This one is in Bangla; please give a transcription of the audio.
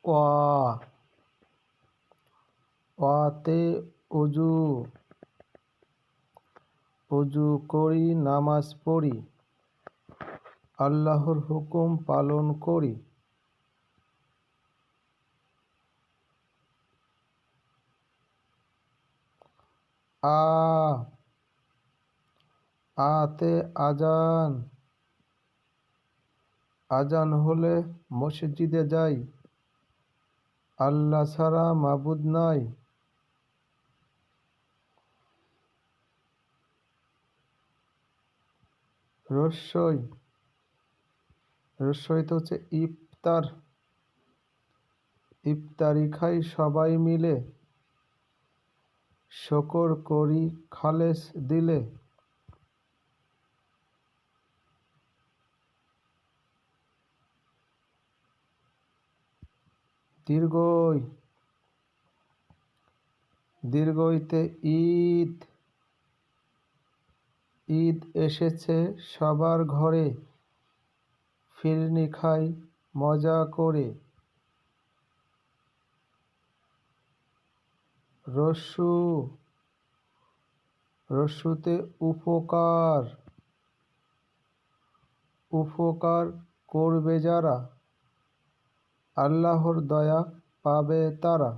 ওয়া ওয়াতে অজু অজু করি, নামাজ পড়ি, আল্লাহর হুকুম পালন করি। আ আতে আজান আজান হলে মসজিদে যাই, আল্লাহ ছাড়া মাবুদ নাই। রস্যই রস্যইতে হচ্ছে ইফতার, ইফতারি খাই সবাই মিলে, শকর করি খালেস দিলে। দীর্ঘই দীর্ঘইতে ঈদ ঈদ এসেছে সবার ঘরে, ফিরনি খাই মজা করে। রস্যু রস্যুতে উপকার উপকার করবে যারা, আল্লাহর দয়া পাবে তারা।